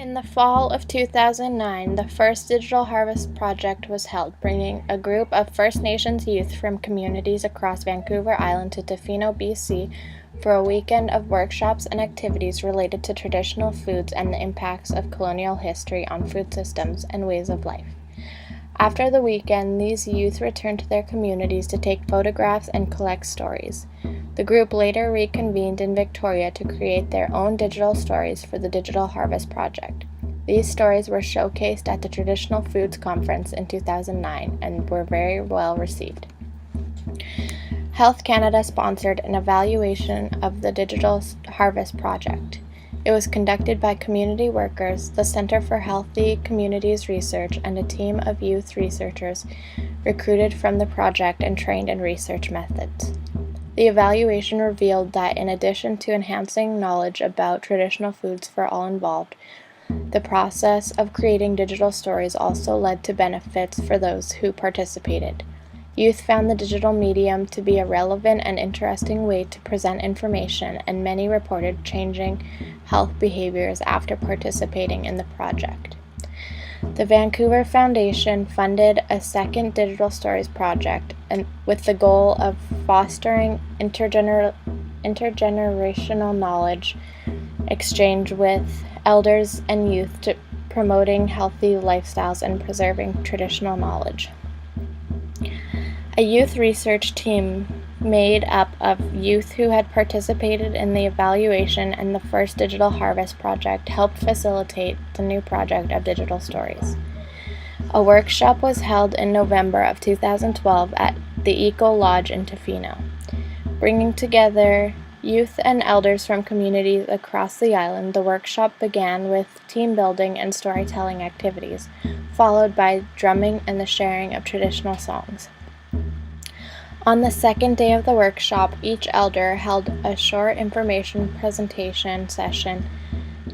In the fall of 2009, the first Digital Harvest Project was held, bringing a group of First Nations youth from communities across Vancouver Island to Tofino, BC, for a weekend of workshops and activities related to traditional foods and the impacts of colonial history on food systems and ways of life. After the weekend, these youth returned to their communities to take photographs and collect stories. The group later reconvened in Victoria to create their own digital stories for the Digital Harvest Project. These stories were showcased at the Traditional Foods Conference in 2009 and were very well received. Health Canada sponsored an evaluation of the Digital Harvest Project. It was conducted by community workers, the Centre for Healthy Communities Research, and a team of youth researchers recruited from the project and trained in research methods. The evaluation revealed that in addition to enhancing knowledge about traditional foods for all involved, the process of creating digital stories also led to benefits for those who participated. Youth found the digital medium to be a relevant and interesting way to present information, and many reported changing health behaviors after participating in the project. The Vancouver Foundation funded a second Digital Stories project with the goal of fostering intergenerational knowledge exchange with elders and youth, to promoting healthy lifestyles and preserving traditional knowledge. A youth research team made up of youth who had participated in the evaluation and the first Digital Harvest Project helped facilitate the new project of Digital Stories. A workshop was held in November of 2012 at the Eco Lodge in Tofino, bringing together youth and elders from communities across the island. The workshop began with team building and storytelling activities, followed by drumming and the sharing of traditional songs. On the second day of the workshop, each elder held a short information presentation session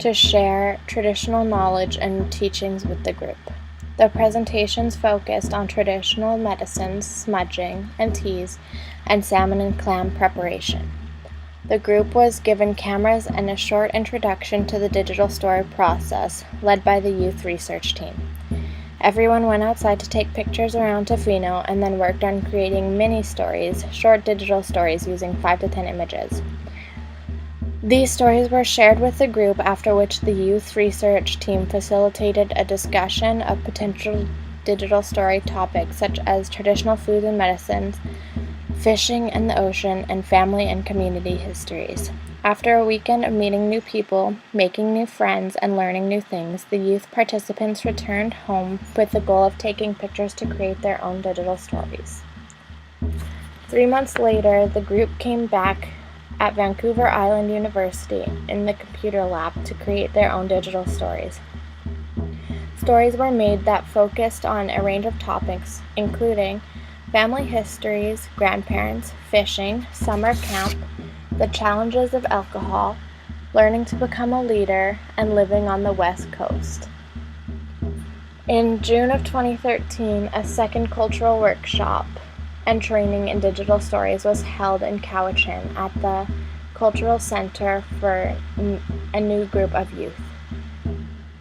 to share traditional knowledge and teachings with the group. The presentations focused on traditional medicines, smudging and teas, and salmon and clam preparation. The group was given cameras and a short introduction to the digital story process, led by the youth research team. Everyone went outside to take pictures around Tofino and then worked on creating mini-stories, short digital stories using 5 to 10 images. These stories were shared with the group, after which the youth research team facilitated a discussion of potential digital story topics such as traditional foods and medicines, fishing and the ocean, and family and community histories. After a weekend of meeting new people, making new friends, and learning new things, the youth participants returned home with the goal of taking pictures to create their own digital stories. 3 months later, the group came back at Vancouver Island University in the computer lab to create their own digital stories. Stories were made that focused on a range of topics, including family histories, grandparents, fishing, summer camp, the challenges of alcohol, learning to become a leader, and living on the West Coast. In June of 2013, a second cultural workshop and training in digital stories was held in Cowichan at the Cultural Center for a new group of youth.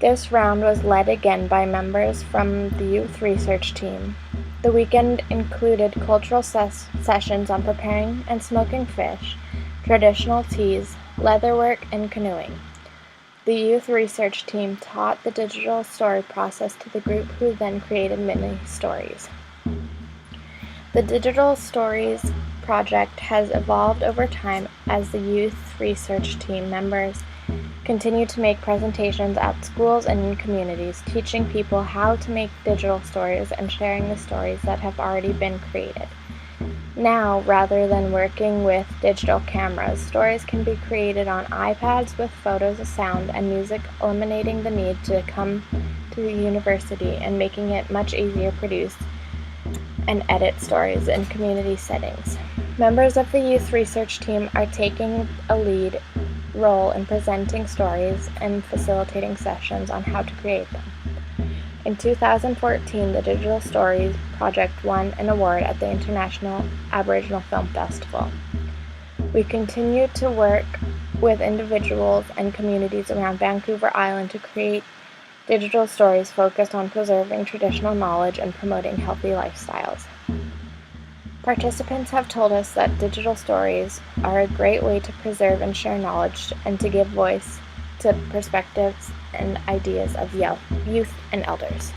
This round was led again by members from the youth research team. The weekend included cultural sessions on preparing and smoking fish, traditional teas, leatherwork, and canoeing. The youth research team taught the digital story process to the group, who then created mini stories. The Digital Stories project has evolved over time as the youth research team members continue to make presentations at schools and in communities, teaching people how to make digital stories and sharing the stories that have already been created. Now, rather than working with digital cameras, stories can be created on iPads with photos, sound, and music, eliminating the need to come to the university and making it much easier to produce and edit stories in community settings. Members of the youth research team are taking a lead role in presenting stories and facilitating sessions on how to create them. In 2014, the Digital Stories Project won an award at the International Aboriginal Film Festival. We continue to work with individuals and communities around Vancouver Island to create digital stories focused on preserving traditional knowledge and promoting healthy lifestyles. Participants have told us that digital stories are a great way to preserve and share knowledge and to give voice to perspectives and ideas of youth and elders.